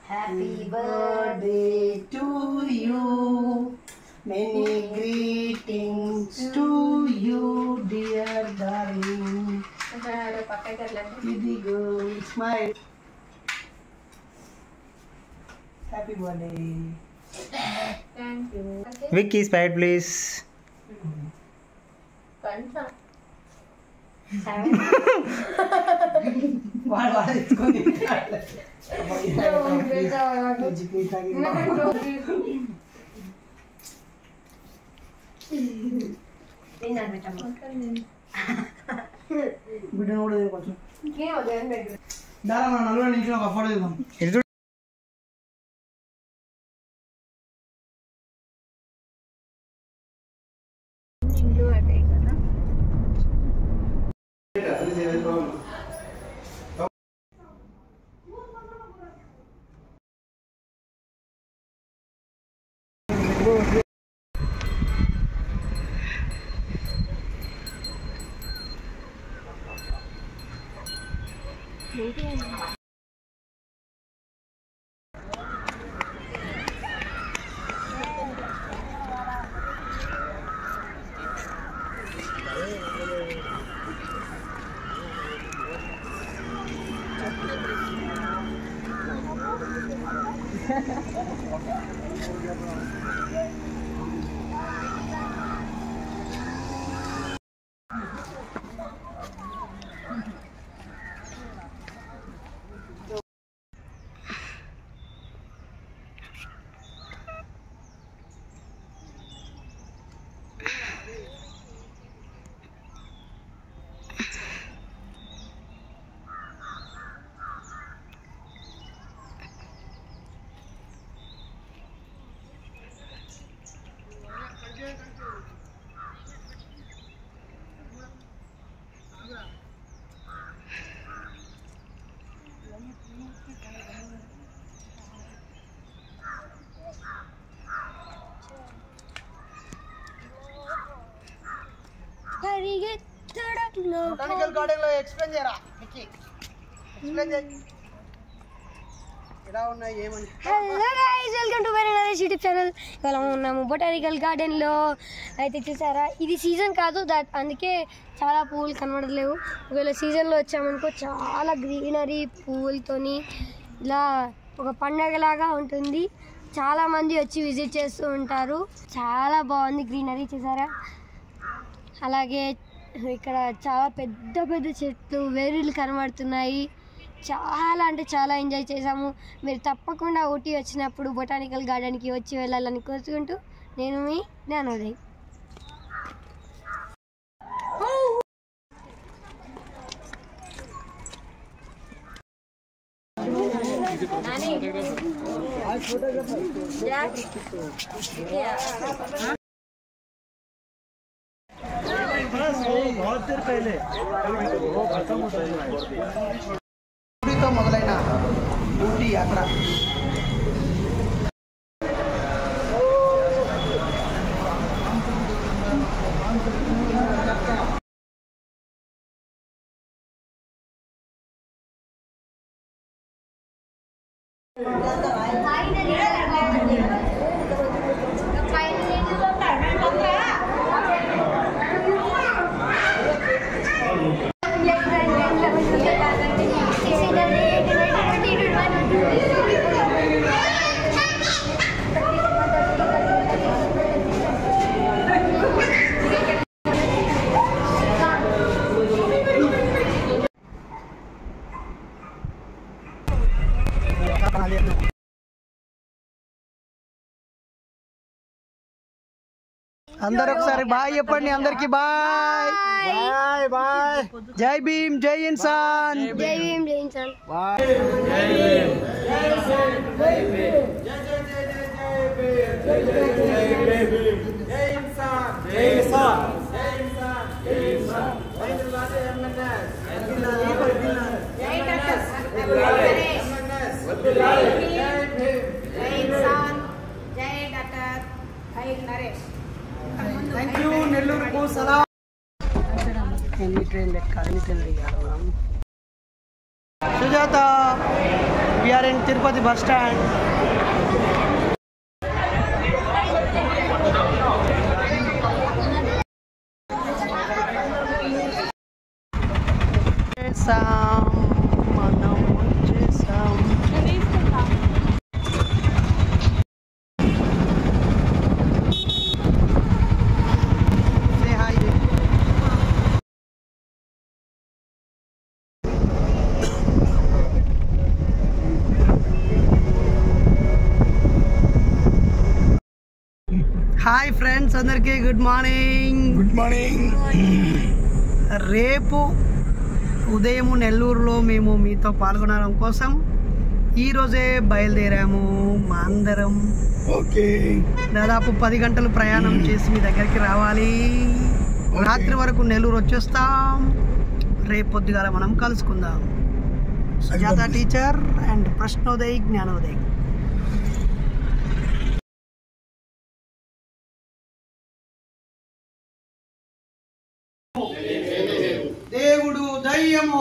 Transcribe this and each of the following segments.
Happy birthday to you. Many greetings to you, dear darling. Idigo, smile. Happy birthday. Thank you. Vicky, smile please. Botanical garden లో explain చేయరా Vicky explain చేయి ఎలా ఉన్నాయి ఏమని. Hello guys, welcome to my YouTube channel. ఇవాళ ఉన్నాము botanical garden లో. అయితే చూసారా, ఇది సీజన్ కాదు, అందుకే చాలా పువ్వులు కనబడలేవు. ఒకవేళ సీజన్లో వచ్చామనుకో చాలా గ్రీనరీ పువ్వులతోని ఇలా ఒక పండగలాగా ఉంటుంది. చాలామంది వచ్చి విజిట్ చేస్తూ ఉంటారు. చాలా బాగుంది గ్రీనరీ, చూసారా. అలాగే ఇక్కడ చాలా పెద్ద పెద్ద చెట్లు వేరులు కనబడుతున్నాయి. చాలా అంటే చాలా ఎంజాయ్ చేసాము. మీరు తప్పకుండా ఊటీ వచ్చినప్పుడు బొటానికల్ గార్డెన్కి వచ్చి వెళ్ళాలని కోరుకుంటూ నేను మీ జ్ఞానోదయ్. మొదలైన ఊటీ యాత్ర అందరూ ఒకసారి బాయ్ చెప్పండి. అందరికి బాయ్ బాయ్ బాయ్. జై భీమ్, జై ఇన్సాన్. జై భీమ్, జై ఇన్సాన్. బాయ్. Thank you. నెల్లూరుకు సలాం. ఎన్ని ట్రైన్ లెక్క, ఎన్ని train Sujatha we're in Tirupati bus stand. మనం వచ్చేసాం. హాయ్ ఫ్రెండ్స్, అందరికీ గుడ్ మార్నింగ్. రేపు ఉదయం నెల్లూరులో మేము మీతో పాల్గొనడం కోసం ఈరోజే బయలుదేరాము. మా అందరం దాదాపు 10 గంటలు ప్రయాణం చేసి మీ దగ్గరికి రావాలి. రాత్రి వరకు నెల్లూరు వచ్చేస్తాం. రేపు పొద్దుగాల మనం కలుసుకుందాం. సుజాత టీచర్ అండ్ ప్రశ్నోదయ్ జ్ఞానోదయ్. దేవుడు దయ్యము,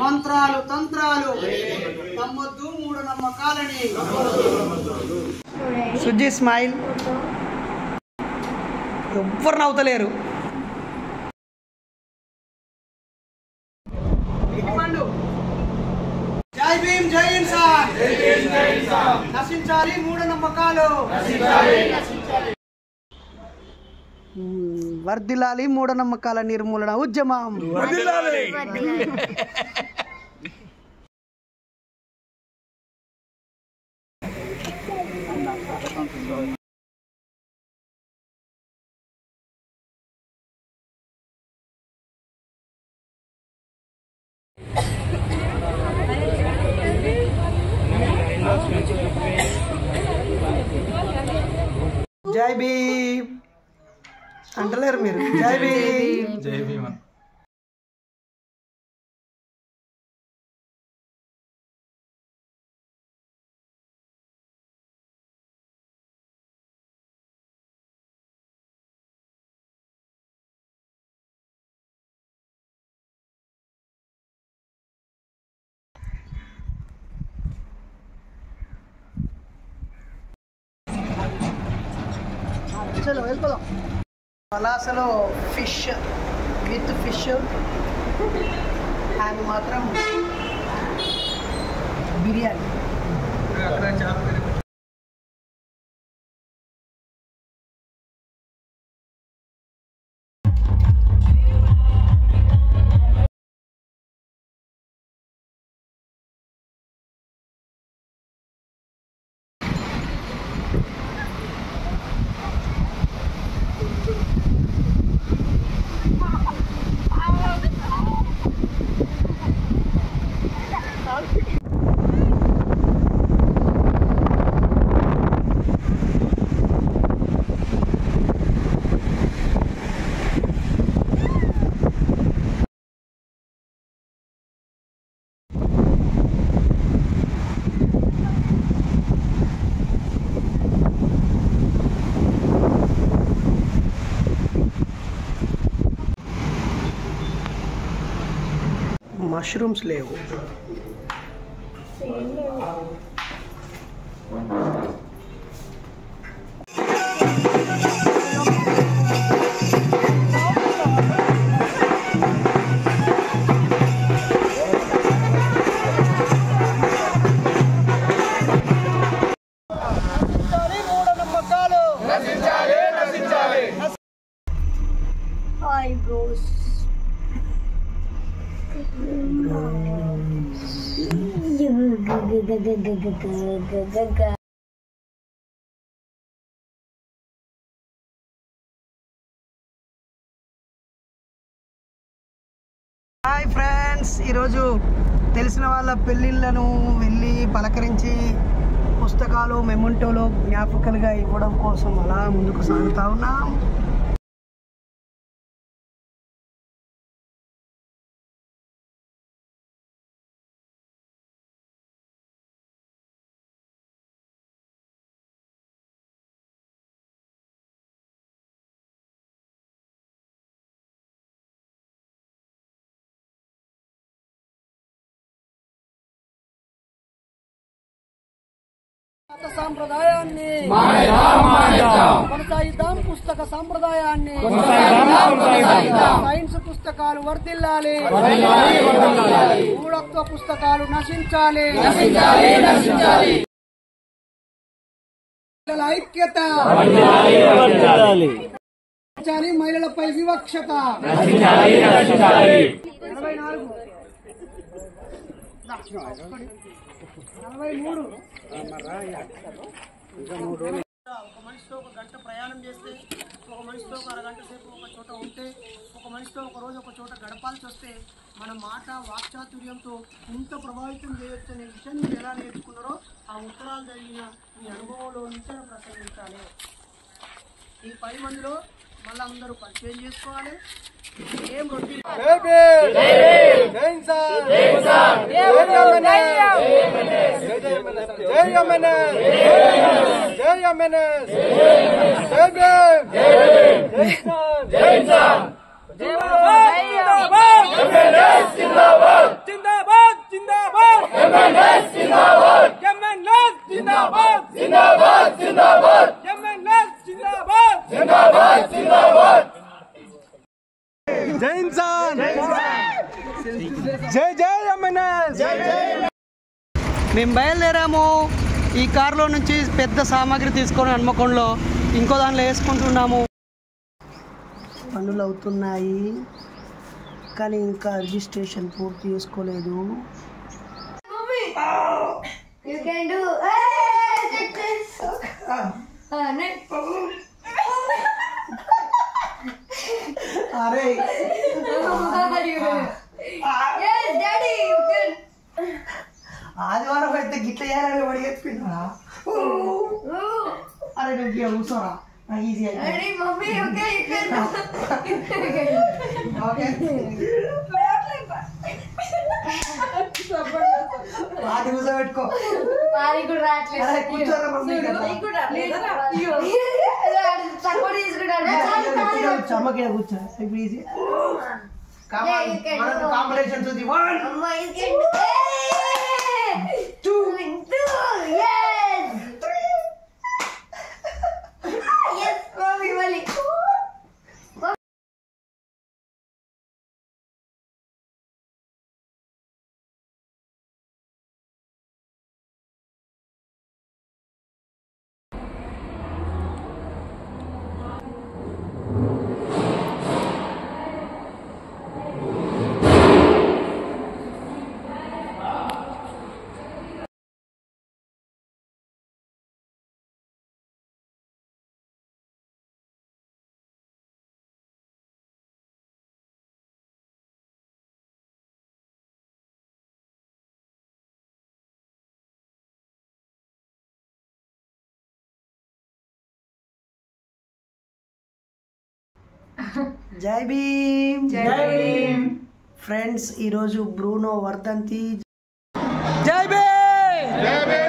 మంత్రాలు తంత్రాలు నమ్మొద్దు, మూఢనమ్మకాలని. సుజీ స్మైల్. ఎవ్వరు నవ్వుతలేరు. జై భీమ్, జై ఇన్సాన్. నశించాలి మూఢనమ్మకాలు, వర్ధిల్లాలి మూఢనమ్మకాల నిర్మూలన ఉద్యమం. జై భీమ్ అంటలేరు మీరు. జై భీమ్. జై భీమ్. చలో వెళ్ళిపోదాం. పలాసలో ఫిష్ విత్ ఫిష్ అండ్ మాత్రం బిర్యానీ. మష్రూమ్స్ లేవు. Hi bros. హాయ్ ఫ్రెండ్స్, ఈరోజు తెలిసిన వాళ్ళ పెళ్ళిళ్ళను వెళ్ళి పలకరించి పుస్తకాలు మెమొంటోలో జ్ఞాపకాలుగా ఇవ్వడం కోసం అలా ముందుకు సాగుతా ఉన్నాం. సాంప్రదాయాన్ని కొనసాగిద్దాం, పుస్తక సాంప్రదాయాన్ని సైన్స్ పుస్తకాలు వర్ధిల్లాలి, మూఢత్వ పుస్తకాలు నశించాలి, ఐక్యత, మహిళలపై వివక్షత. 43 ఒక మనిషితో ఒక గంట ప్రయాణం చేస్తే, ఒక మనిషితో ఒక అరగంట సేపు ఒక చోట ఉంటే, ఒక మనిషితో ఒక రోజు ఒక చోట గడపాల్సి వస్తే మన మాట వాక్చాతుర్యంతో ఇంత ప్రభావితం చేయొచ్చు అనే విషయం మీరు ఎలా నేర్చుకున్నారో ఆ ఉత్తరాలు జరిగిన మీ అనుభవంలో నుంచి ప్రసంగించాలి. ఈ 10 మందిలో మళ్ళీ అందరూ పరిచయం చేసుకోవాలి. ఏం రొటీన్ మేము బయలుదేరాము. ఈ కారులో నుంచి పెద్ద సామాగ్రి తీసుకొని హన్మకొండలో ఇంకో దాంట్లో వేసుకుంటున్నాము. పనులు అవుతున్నాయి కానీ ఇంకా రిజిస్ట్రేషన్ పూర్తి చేసుకోలేదు. అరే ఆదివారం అయితే గిట్ల చేయాలని వాడు చెప్పినా. అరే నువ్వు కూర్చోరా, నాకు ఈజీ అయితే అది కూర్చోబెట్టుకో. కూర్చోరా మమ్మీ, అమ్మకి కూర్చో. ఇప్పుడు ఈజీ కాంపిటీషన్ చూసి 1 2 yes 3 yes mami wali. జై భీమ్, జై భీమ్ ఫ్రెండ్స్. ఈరోజు బ్రూనో వర్ధంతి. జై భీమ్, జై భీమ్.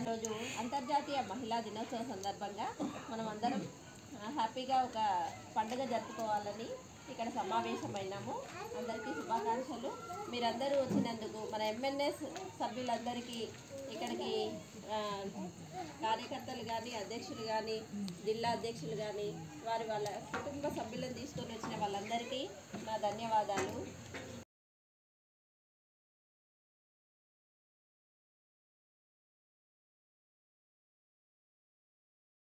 రోజు అంతర్జాతీయ మహిళా దినోత్సవం సందర్భంగా మనం అందరం హ్యాపీగా ఒక పండుగ జరుపుకోవాలని ఇక్కడ సమావేశమైనాము. అందరికీ శుభాకాంక్షలు. మీరందరూ వచ్చినందుకు మన ఎంఎన్ఎస్ సభ్యులందరికీ, ఇక్కడికి కార్యకర్తలు కానీ, అధ్యక్షులు కానీ, జిల్లా అధ్యక్షులు కానీ, వాళ్ళ కుటుంబ సభ్యులను తీసుకొని వచ్చిన వాళ్ళందరికీ నా ధన్యవాదాలు.